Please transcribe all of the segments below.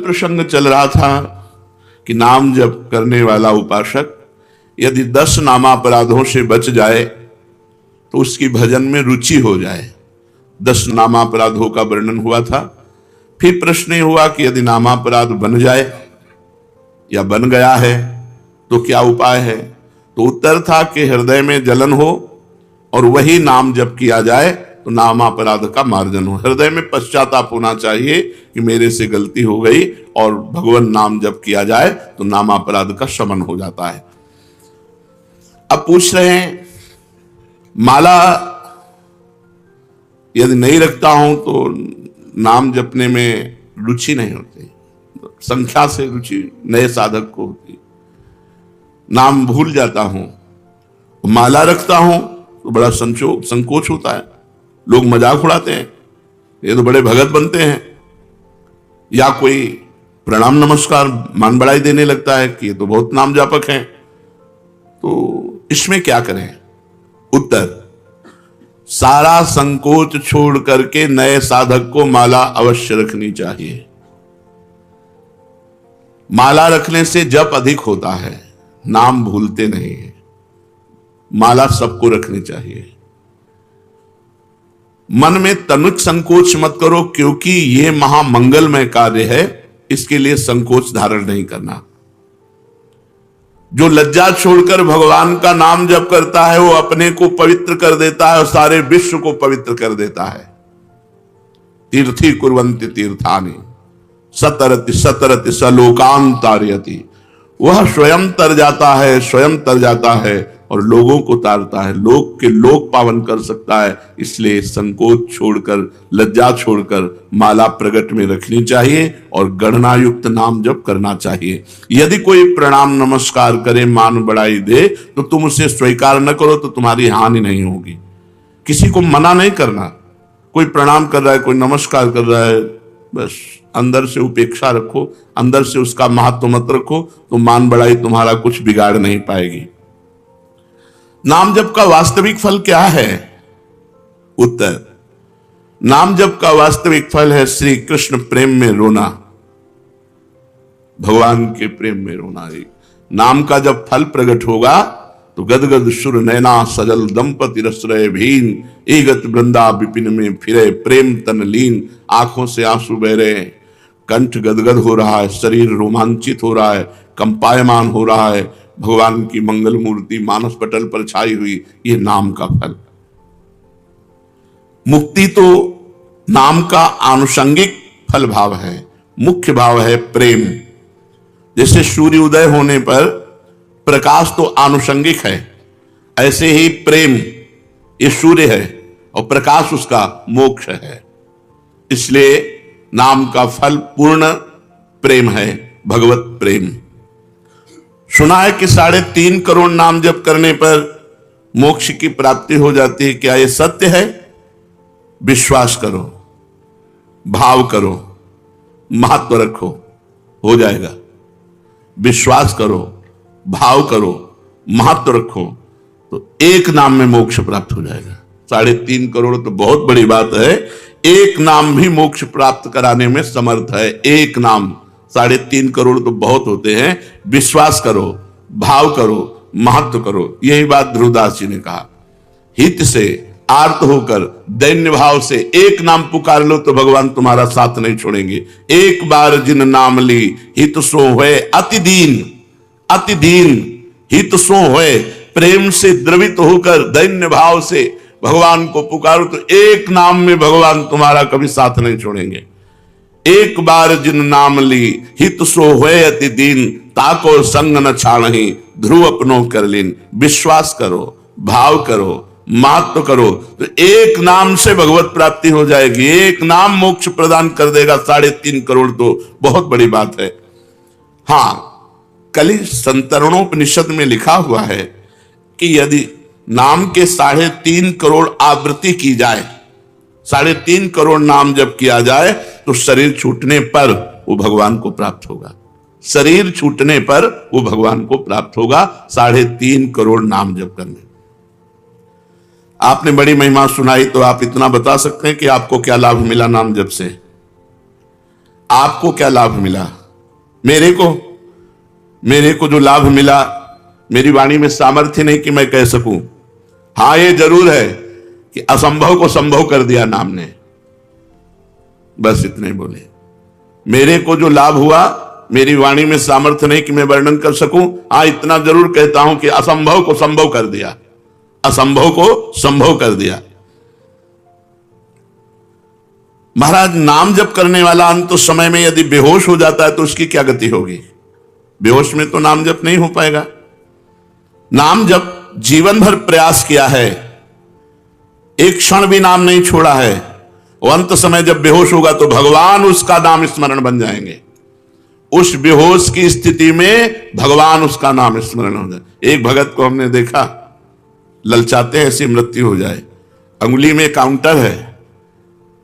प्रसंग चल रहा था कि नाम जप करने वाला उपासक यदि 10 नामापराधों से बच जाए तो उसकी भजन में रुचि हो जाए। 10 नामापराधों का वर्णन हुआ था। फिर प्रश्न हुआ कि यदि नामापराध बन जाए या बन गया है तो क्या उपाय है। तो उत्तर था कि हृदय में जलन हो और वही नाम जप किया जाए तो नामापराध का मार्जन हो। हृदय में पश्चाताप होना चाहिए कि मेरे से गलती हो गई और भगवान नाम जप किया जाए तो नामापराध का शमन हो जाता है। अब पूछ रहे हैं माला यदि नहीं रखता हूं तो नाम जपने में रुचि नहीं होती, संख्या से रुचि नए साधक को होती, नाम भूल जाता हूं। माला रखता हूं तो बड़ा संकोच होता है, लोग मजाक उड़ाते हैं, ये तो बड़े भगत बनते हैं, या कोई प्रणाम नमस्कार मान बढ़ाई देने लगता है कि ये तो बहुत नाम जापक हैं। तो इसमें क्या करें। उत्तर, सारा संकोच छोड़ करके नए साधक को माला अवश्य रखनी चाहिए। माला रखने से जप अधिक होता है, नाम भूलते नहीं है। माला सबको रखनी चाहिए। मन में तनिक संकोच मत करो, क्योंकि यह महामंगलमय कार्य है, इसके लिए संकोच धारण नहीं करना। जो लज्जा छोड़कर भगवान का नाम जप करता है वो अपने को पवित्र कर देता है और सारे विश्व को पवित्र कर देता है। तीर्थी कुर्वन्ति तीर्थानि सतरति सतरति सलोकान तारयति। वह स्वयं तर जाता है, स्वयं तर जाता है और लोगों को तारता है, लोक के लोक पावन कर सकता है। इसलिए संकोच छोड़कर, लज्जा छोड़कर माला प्रगट में रखनी चाहिए और गणना युक्त नाम जप करना चाहिए। यदि कोई प्रणाम नमस्कार करे, मान बढ़ाई दे, तो तुम उसे स्वीकार न करो तो तुम्हारी हानि नहीं होगी। किसी को मना नहीं करना। कोई प्रणाम कर रहा है, कोई नमस्कार कर रहा है, बस अंदर से उपेक्षा रखो, अंदर से उसका महत्व मत रखो, तो मान बढ़ाई तुम्हारा कुछ बिगाड़ नहीं पाएगी। नाम जप का वास्तविक फल क्या है। उत्तर, नाम जप का वास्तविक फल है श्री कृष्ण प्रेम में रोना, भगवान के प्रेम में रोना। नाम का जब फल प्रकट होगा तो गदगद सुर नैना सजल दंपति रसरय भीन, एगत वृंदा विपिन में फिरे प्रेम तन लीन। आंखों से आंसू बह रहे हैं, कंठ गदगद हो रहा है, शरीर रोमांचित हो रहा है, कंपायमान हो रहा है, भगवान की मंगल मूर्ति मानस पटल पर छाई हुई। ये नाम का फल। मुक्ति तो नाम का आनुषंगिक फल भाव है, मुख्य भाव है प्रेम। जैसे सूर्य उदय होने पर प्रकाश तो आनुषंगिक है, ऐसे ही प्रेम ये सूर्य है और प्रकाश उसका मोक्ष है। इसलिए नाम का फल पूर्ण प्रेम है, भगवत प्रेम। सुना है कि 3.5 करोड़ नाम जप करने पर मोक्ष की प्राप्ति हो जाती है। क्या यह सत्य है। विश्वास करो, भाव करो, महत्व रखो, हो जाएगा। विश्वास करो, भाव करो, महत्व रखो, तो एक नाम में मोक्ष प्राप्त हो जाएगा। 3.5 करोड़ तो बहुत बड़ी बात है, एक नाम भी मोक्ष प्राप्त कराने में समर्थ है। एक नाम, 3.5 करोड़ तो बहुत होते हैं। विश्वास करो, भाव करो, महत्व करो। यही बात ध्रुवदास जी ने कहा। हित से आर्त होकर दैन्य भाव से एक नाम पुकार लो तो भगवान तुम्हारा साथ नहीं छोड़ेंगे। एक बार जिन नाम ली हित सो होए अति दीन, अति दीन हित सो होए। प्रेम से द्रवित होकर दैन्य भाव से भगवान को पुकारो तो एक नाम में भगवान तुम्हारा कभी साथ नहीं छोड़ेंगे। एक बार जिन नाम ली हित सो होए अति दीन, ताको संग न छाणहि ध्रुव अपनो कर लीन। विश्वास करो, भाव करो, महत्व करो, तो एक नाम से भगवत प्राप्ति हो जाएगी। एक नाम मोक्ष प्रदान कर देगा। 3.5 करोड़ तो बहुत बड़ी बात है। हां, कलि संतरणोपनिषद में लिखा हुआ है कि यदि नाम के 3.5 करोड़ आवृत्ति की जाए, 3.5 करोड़ नाम जब किया जाए तो शरीर छूटने पर वो भगवान को प्राप्त होगा। शरीर छूटने पर वो भगवान को प्राप्त होगा 3.5 करोड़ नाम जप करने। आपने बड़ी महिमा सुनाई, तो आप इतना बता सकते हैं कि आपको क्या लाभ मिला नाम जप से। आपको क्या लाभ मिला। मेरे को जो लाभ मिला, मेरी वाणी में सामर्थ्य नहीं कि मैं कह सकूं। हां, ये जरूर है कि असंभव को संभव कर दिया नाम ने। बस इतने बोले। मेरे को जो लाभ हुआ, मेरी वाणी में सामर्थ्य नहीं कि मैं वर्णन कर सकूं। हां, इतना जरूर कहता हूं कि असंभव को संभव कर दिया, असंभव को संभव कर दिया। महाराज, नाम जप करने वाला अंत समय में यदि बेहोश हो जाता है तो उसकी क्या गति होगी? बेहोश में तो नाम जप नहीं हो पाएगा। नाम जप जीवन भर प्रयास किया है, एक क्षण भी नाम नहीं छोड़ा है, और अंत समय जब बेहोश होगा तो भगवान उसका नाम स्मरण बन जाएंगे। उस बेहोश की स्थिति में भगवान उसका नाम स्मरण हो जाए। एक भगत को हमने देखा, ललचाते हैं ऐसी मृत्यु हो जाए, अंगुली में काउंटर है,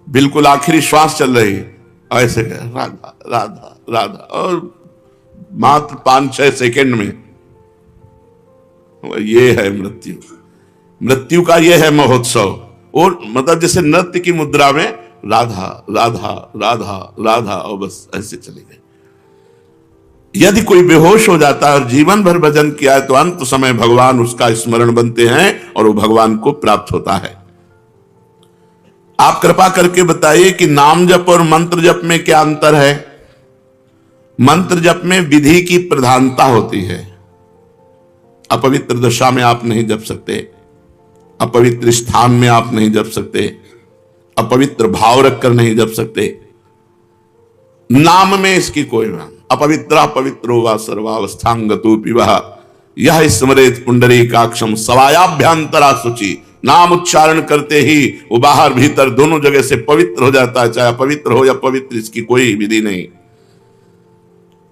बिल्कुल आखिरी श्वास चल रही, ऐसे राधा राधा राधा, और मात्र 5-6 सेकेंड में। ये है मृत्यु। मृत्यु का ये है महोत्सव। और मतलब जैसे नृत्य की मुद्रा में राधा राधा राधा राधा, और बस ऐसे चले गए। यदि कोई बेहोश हो जाता है और जीवन भर भजन किया है तो अंत समय भगवान उसका स्मरण बनते हैं और वो भगवान को प्राप्त होता है। आप कृपा करके बताइए कि नाम जप और मंत्र जप में क्या अंतर है? मंत्र जप में विधि की प्रधानता होती है। अपवित्र दशा में आप नहीं जप सकते, अपवित्र स्थान में आप नहीं जप सकते, अपवित्र भाव रखकर नहीं जप सकते। नाम में इसकी कोई बात। अपवित्रा पवित्रो वा सर्वावस्थांगतो पिबः यह स्मरेत पुंडरीकाक्षम सवायाभ्यंतरा शुचि। नाम उच्चारण करते ही वो बाहर भीतर दोनों जगह से पवित्र हो जाता है, चाहे अपवित्र हो या पवित्र, इसकी कोई विधि नहीं।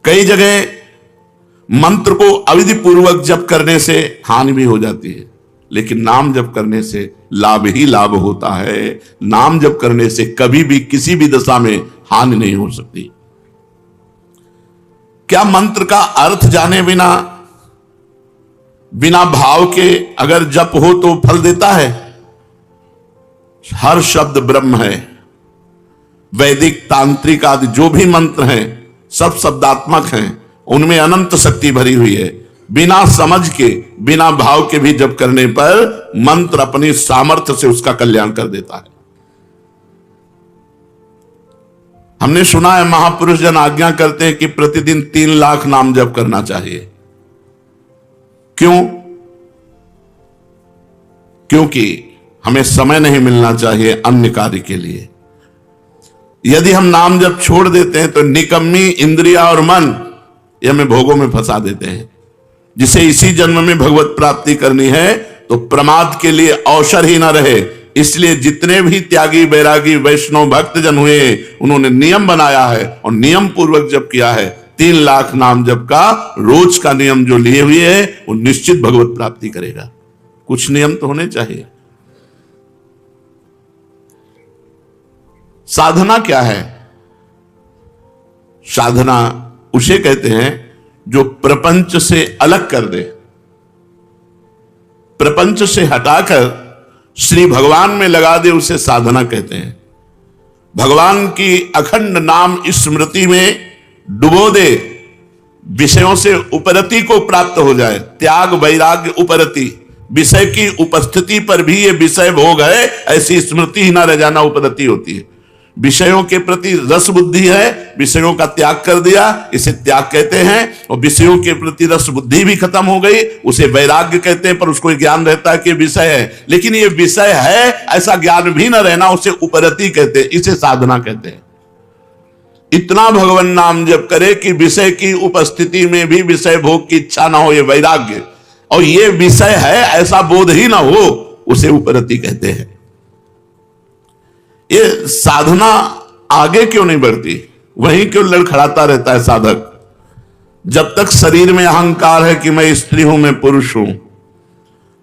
कई जगह मंत्र को अविधि पूर्वक जप करने से हानि भी हो जाती है, लेकिन नाम जप करने से लाभ ही लाभ होता है। नाम जप करने से कभी भी किसी भी दशा में हानि नहीं हो सकती। क्या मंत्र का अर्थ जाने बिना, बिना भाव के अगर जप हो तो फल देता है? हर शब्द ब्रह्म है। वैदिक, तांत्रिक आदि जो भी मंत्र हैं सब शब्दात्मक हैं, उनमें अनंत शक्ति भरी हुई है। बिना समझ के, बिना भाव के भी जप करने पर मंत्र अपनी सामर्थ्य से उसका कल्याण कर देता है। हमने सुना है महापुरुष जन आज्ञा करते हैं कि प्रतिदिन 3 लाख नाम जप करना चाहिए। क्यों? क्योंकि हमें समय नहीं मिलना चाहिए अन्य कार्य के लिए। यदि हम नाम जप छोड़ देते हैं तो निकम्मी इंद्रिया और मन ये हमें भोगों में फंसा देते हैं। जिसे इसी जन्म में भगवत प्राप्ति करनी है तो प्रमाद के लिए अवसर ही ना रहे। इसलिए जितने भी त्यागी, बैरागी, वैष्णव भक्त जन हुए, उन्होंने नियम बनाया है और नियम पूर्वक जप किया है। 3 लाख नाम जप का रोज का नियम जो लिए हुए है वो निश्चित भगवत प्राप्ति करेगा। कुछ नियम तो होने चाहिए। साधना क्या है? साधना उसे कहते हैं जो प्रपंच से अलग कर दे, प्रपंच से हटाकर श्री भगवान में लगा दे, उसे साधना कहते हैं। भगवान की अखंड नाम स्मृति में डुबो दे, विषयों से उपरति को प्राप्त हो जाए। त्याग वैराग्य उपरति, विषय की उपस्थिति पर भी ये विषय भोग है ऐसी स्मृति ही ना रह जाना उपरति होती है। विषयों के प्रति रस बुद्धि है, विषयों का त्याग कर दिया, इसे त्याग कहते हैं। और विषयों के प्रति रस बुद्धि भी खत्म हो गई, उसे वैराग्य कहते हैं। पर उसको ज्ञान रहता है कि विषय है, लेकिन ये विषय है ऐसा ज्ञान भी न रहना, उसे उपरति कहते हैं, इसे साधना कहते हैं। इतना भगवान नाम जप करे कि विषय की उपस्थिति में भी विषय भोग की इच्छा ना हो, ये वैराग्य। और ये विषय है ऐसा बोध ही ना हो, उसे उपरति कहते हैं। ये साधना आगे क्यों नहीं बढ़ती? वहीं क्यों लड़खड़ाता रहता है साधक? जब तक शरीर में अहंकार है कि मैं स्त्री हूं, मैं पुरुष हूं,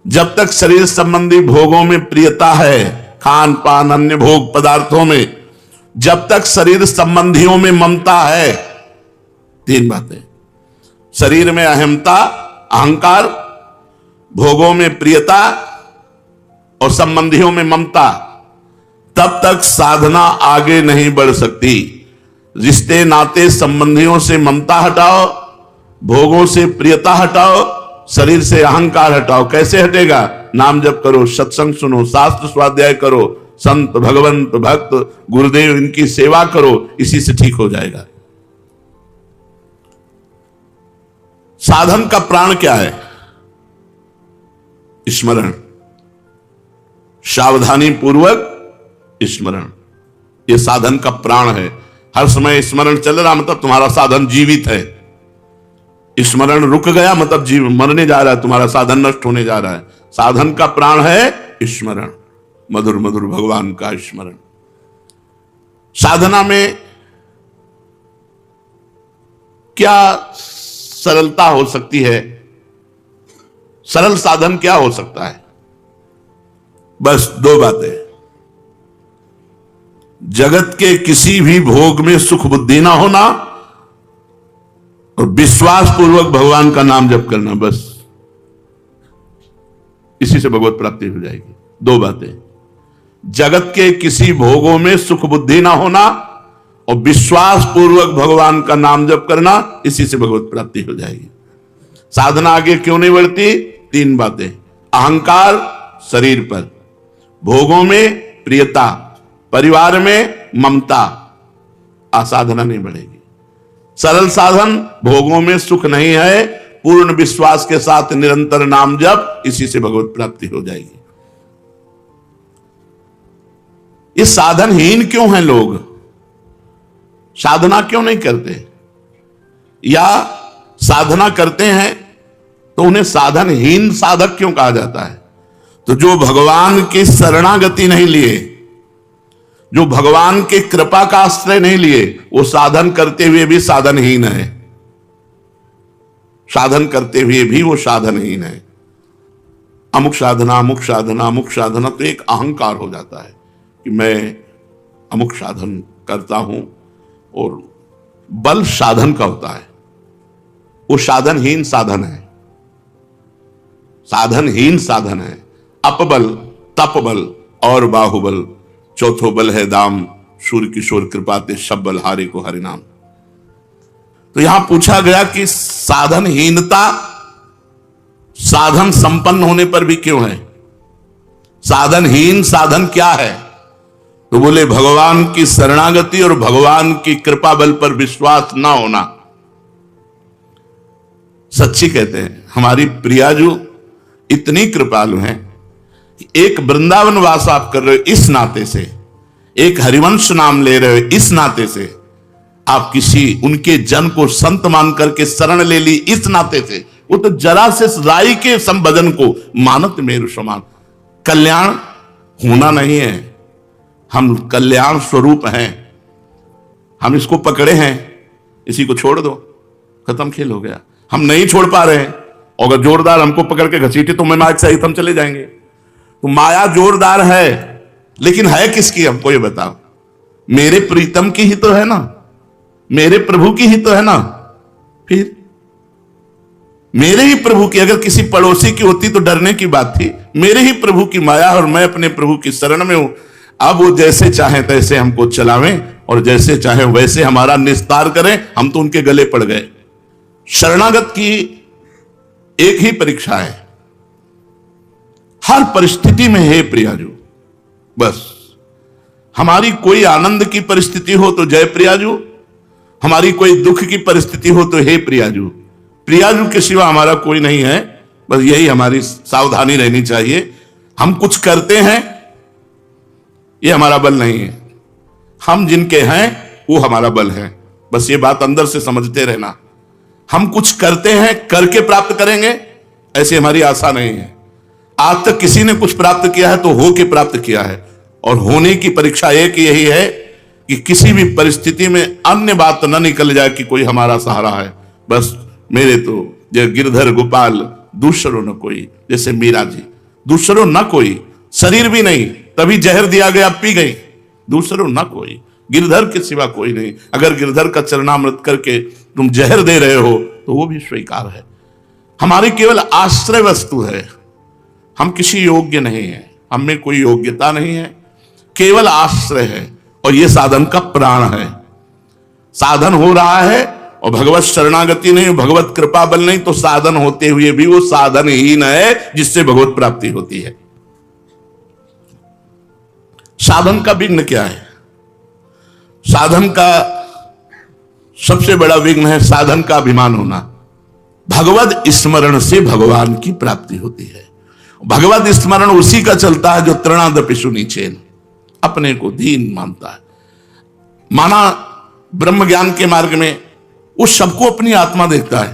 जब तक शरीर संबंधी भोगों में प्रियता है, खान पान अन्य भोग पदार्थों में, जब तक शरीर संबंधियों में ममता है, 3 बातें, शरीर में अहमता, अहंकार, भोगों में प्रियता और संबंधियों में ममता, तब तक साधना आगे नहीं बढ़ सकती। रिश्ते नाते संबंधियों से ममता हटाओ, भोगों से प्रियता हटाओ, शरीर से अहंकार हटाओ। कैसे हटेगा? नाम जप करो, सत्संग सुनो, शास्त्र स्वाध्याय करो, संत भगवंत भक्त गुरुदेव इनकी सेवा करो, इसी से ठीक हो जाएगा। साधन का प्राण क्या है? स्मरण, सावधानी पूर्वक स्मरण, यह साधन का प्राण है। हर समय स्मरण चल रहा मतलब तुम्हारा साधन जीवित है। स्मरण रुक गया मतलब जीव मरने जा रहा है, तुम्हारा साधन नष्ट होने जा रहा है। साधन का प्राण है स्मरण, मधुर मधुर भगवान का स्मरण। साधना में क्या सरलता हो सकती है? सरल साधन क्या हो सकता है? बस दो बातें। जगत के किसी भी भोग में सुख बुद्धि ना होना और विश्वास पूर्वक भगवान का नाम जप करना, बस इसी से भगवत प्राप्ति हो जाएगी। दो बातें, जगत के किसी भोगों में सुख बुद्धि ना होना और विश्वास पूर्वक भगवान का नाम जप करना, इसी से भगवत प्राप्ति हो जाएगी। साधना आगे क्यों नहीं बढ़ती? तीन बातें, अहंकार शरीर पर, भोगों में प्रियता, परिवार में ममता, साधना नहीं बढ़ेगी। सरल साधन, भोगों में सुख नहीं है, पूर्ण विश्वास के साथ निरंतर नाम जप, इसी से भगवत प्राप्ति हो जाएगी। ये साधनहीन क्यों हैं लोग? साधना क्यों नहीं करते? या साधना करते हैं तो उन्हें साधनहीन साधक क्यों कहा जाता है? तो जो भगवान की शरणागति नहीं लिए, जो भगवान की कृपा का आश्रय नहीं लिए, वो साधन करते हुए भी साधनहीन है। साधन करते हुए भी वो साधनहीन है। अमुक साधना, अमुक साधना, अमुक साधना, तो एक अहंकार हो जाता है कि मैं अमुक साधन करता हूं, और बल साधन का होता है, वो साधनहीन साधन है। साधनहीन साधन है। अपबल, तपबल और बाहुबल, चौथो बल है दाम, सूर्य किशोर कृपाते सब बल हारे को हरि नाम। तो यहां पूछा गया कि साधनहीनता साधन संपन्न होने पर भी क्यों है? साधनहीन साधन क्या है? तो बोले भगवान की शरणागति और भगवान की कृपा बल पर विश्वास ना होना। सच्ची कहते हैं, हमारी प्रियाजू इतनी कृपालु हैं, एक वृंदावन वास आप कर रहे हो इस नाते से, एक हरिवंश नाम ले रहे हो इस नाते से, आप किसी उनके जन को संत मान करके शरण ले ली इस नाते से, वो तो जरा से राई के संभजन को मानत मेरु समान। कल्याण होना नहीं है, हम कल्याण स्वरूप हैं, हम इसको पकड़े हैं, इसी को छोड़ दो, खत्म खेल हो गया। हम नहीं छोड़ पा रहे हैं, और अगर जोरदार हमको पकड़ के घसीटे तो मैं माया सहित हम चले जाएंगे। तो माया जोरदार है, लेकिन है किसकी हमको ये बताओ? मेरे प्रीतम की ही तो है ना, मेरे प्रभु की ही तो है ना। फिर मेरे ही प्रभु की, अगर किसी पड़ोसी की होती तो डरने की बात थी। मेरे ही प्रभु की माया और मैं अपने प्रभु की शरण में हूं। अब वो जैसे चाहे तैसे हमको चलावें और जैसे चाहे वैसे हमारा निस्तार करें, हम तो उनके गले पड़ गए। शरणागत की एक ही परीक्षा है, हर परिस्थिति में हे प्रियाजू, बस हमारी कोई आनंद की परिस्थिति हो तो जय प्रियाजू, हमारी कोई दुख की परिस्थिति हो तो हे प्रियाजू। प्रियाजू के सिवा हमारा कोई नहीं है, बस यही हमारी सावधानी रहनी चाहिए। हम कुछ करते हैं, ये हमारा बल नहीं है, हम जिनके हैं वो हमारा बल है। बस ये बात अंदर से समझते रहना। हम कुछ करते हैं, करके प्राप्त करेंगे, ऐसी हमारी आशा नहीं है। आज तक किसी ने कुछ प्राप्त किया है तो हो के प्राप्त किया है, और होने की परीक्षा एक यही है कि किसी भी परिस्थिति में अन्य बात न निकल जाए कि कोई हमारा सहारा है। बस मेरे तो जय गिरधर गोपाल दूसरों न कोई, जैसे मीरा जी, दूसरों न कोई, शरीर भी नहीं, तभी जहर दिया गया पी गई, दूसरों न कोई, गिरधर के सिवा कोई नहीं। अगर गिरधर का चरणामृत करके तुम जहर दे रहे हो तो वो भी स्वीकार है। हमारी केवल आश्रय वस्तु है, हम किसी योग्य नहीं है, हम में कोई योग्यता नहीं है, केवल आश्रय है, और ये साधन का प्राण है। साधन हो रहा है और भगवत शरणागति नहीं, भगवत कृपा बल नहीं, तो साधन होते हुए भी वो साधनहीन है जिससे भगवत प्राप्ति होती है। साधन का विघ्न क्या है? साधन का सबसे बड़ा विघ्न है साधन का अभिमान होना। भगवत स्मरण से भगवान की प्राप्ति होती है। भगवत स्मरण उसी का चलता है जो तृणादपि सुनीचेन, अपने को दीन मानता है। माना ब्रह्म ज्ञान के मार्ग में उस सबको अपनी आत्मा देखता है,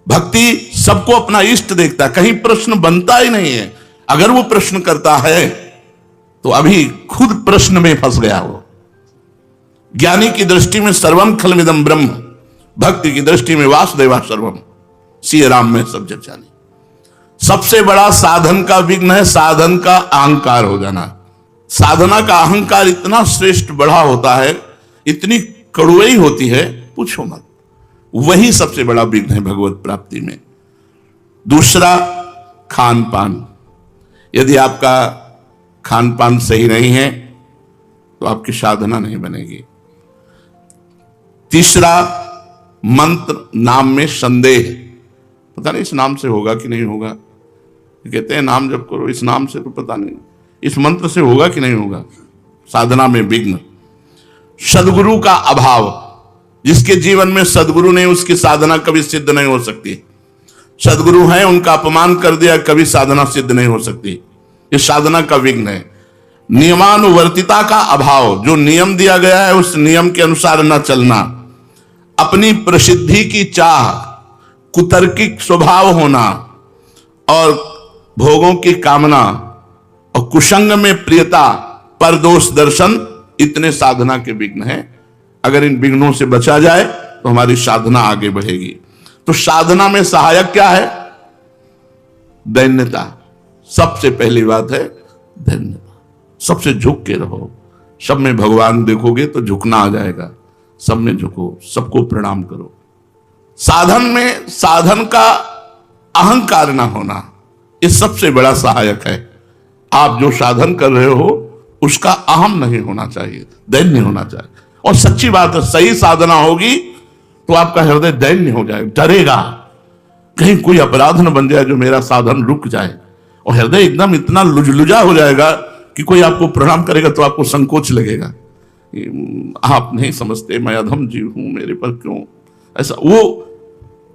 भक्ति सबको अपना इष्ट देखता है, कहीं प्रश्न बनता ही नहीं है। अगर वो प्रश्न करता है तो अभी खुद प्रश्न में फंस गया हो। ज्ञानी की दृष्टि में सर्वम खलमिदं ब्रह्म, भक्ति की दृष्टि में वासुदेवा सर्वम, सिया राम में सब जग जानी। सबसे बड़ा साधन का विघ्न है साधन का अहंकार हो जाना। साधना का अहंकार इतना श्रेष्ठ बड़ा होता है, इतनी कड़ुई होती है, पूछो मत। वही सबसे बड़ा विघ्न है भगवत प्राप्ति में। दूसरा, खान पान। यदि आपका खान पान सही नहीं है तो आपकी साधना नहीं बनेगी। तीसरा, मंत्र नाम में संदेह। पता नहीं इस नाम से होगा कि नहीं होगा, कहते हैं नाम जप करो, इस नाम से तो पता नहीं इस मंत्र से होगा कि नहीं होगा। साधना में विघ्न। सदगुरु का अभाव। जिसके जीवन में सदगुरु नहीं उसकी साधना कभी सिद्ध नहीं हो सकती। सदगुरु है, उनका अपमान कर दिया, कभी साधना सिद्ध नहीं हो सकती। ये साधना का विघ्न है। नियमानुवर्तिता का अभाव। जो नियम दिया गया है उस नियम के अनुसार न चलना। अपनी प्रसिद्धि की चाह, कुतर्किक स्वभाव होना और भोगों की कामना और कुसंग में प्रियता, परदोष दर्शन, इतने साधना के विघ्न हैं। अगर इन विघ्नों से बचा जाए तो हमारी साधना आगे बढ़ेगी। तो साधना में सहायक क्या है? दैन्यता। सबसे पहली बात है दैन्यता। सबसे झुक के रहो। सब में भगवान देखोगे तो झुकना आ जाएगा। सब में झुको, सबको प्रणाम करो। साधन में साधन का अहंकार ना होना, ये सबसे बड़ा सहायक है। आप जो साधन कर रहे हो उसका अहम नहीं होना चाहिए, दैन्य होना चाहिए। और सच्ची बात है, सही साधना होगी तो आपका हृदय दैन्य हो जाए, डरेगा कहीं कोई अपराध न बन जाए जो मेरा साधन रुक जाए। और हृदय एकदम इतना लुजलुजा हो जाएगा कि कोई आपको प्रणाम करेगा तो आपको संकोच लगेगा। आप नहीं समझते, मैं अधम जीव हूं, मेरे पर क्यों ऐसा। वो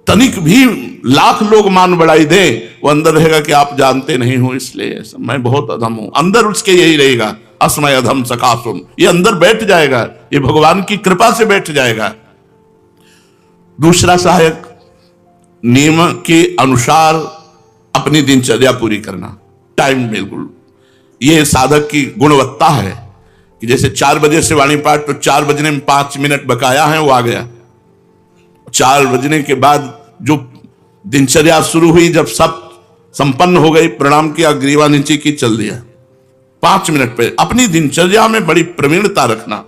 तनिक भी लाख लोग मान बढ़ाई दे, वो अंदर रहेगा कि आप जानते नहीं हो इसलिए ऐसा, मैं बहुत अधम हूं। अंदर उसके यही रहेगा, अस्मय अधम सकासुम। ये अंदर बैठ जाएगा, ये भगवान की कृपा से बैठ जाएगा। दूसरा सहायक, नियम के अनुसार अपनी दिनचर्या पूरी करना, टाइम बिल्कुल। ये साधक की गुणवत्ता है कि जैसे 4 बजे से वाणी पाठ, तो 4 बजने में 5 मिनट बकाया है, वो आ गया। 4 बजने के बाद जो दिनचर्या शुरू हुई, जब सब संपन्न हो गई, प्रणाम किया, ग्रीवा नीचे की, चल दिया। 5 मिनट पे अपनी दिनचर्या में बड़ी प्रवीणता रखना।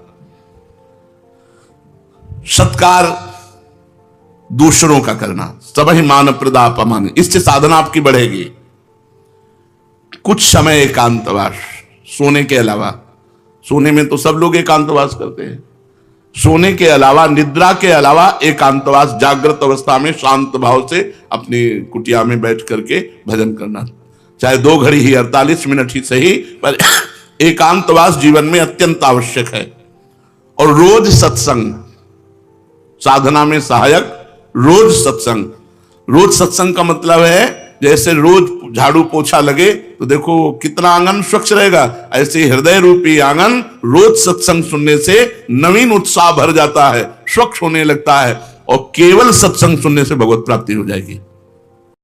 सत्कार दूसरों का करना, सबहि मान प्रदापमान, इससे साधना आपकी बढ़ेगी। कुछ समय एकांतवास, सोने के अलावा। सोने में तो सब लोग एकांतवास करते हैं। सोने के अलावा, निद्रा के अलावा एकांतवास, जागृत अवस्था में शांत भाव से अपनी कुटिया में बैठ करके भजन करना, चाहे 2 घड़ी ही, 48 मिनट ही सही, पर एकांतवास जीवन में अत्यंत आवश्यक है। और रोज सत्संग, साधना में सहायक रोज सत्संग। रोज सत्संग का मतलब है जैसे रोज झाड़ू पोछा लगे तो देखो कितना आंगन स्वच्छ रहेगा, ऐसे हृदय रूपी आंगन रोज सत्संग सुनने से नवीन उत्साह भर जाता है, स्वच्छ होने लगता है, और केवल सत्संग सुनने से भगवत प्राप्ति हो जाएगी।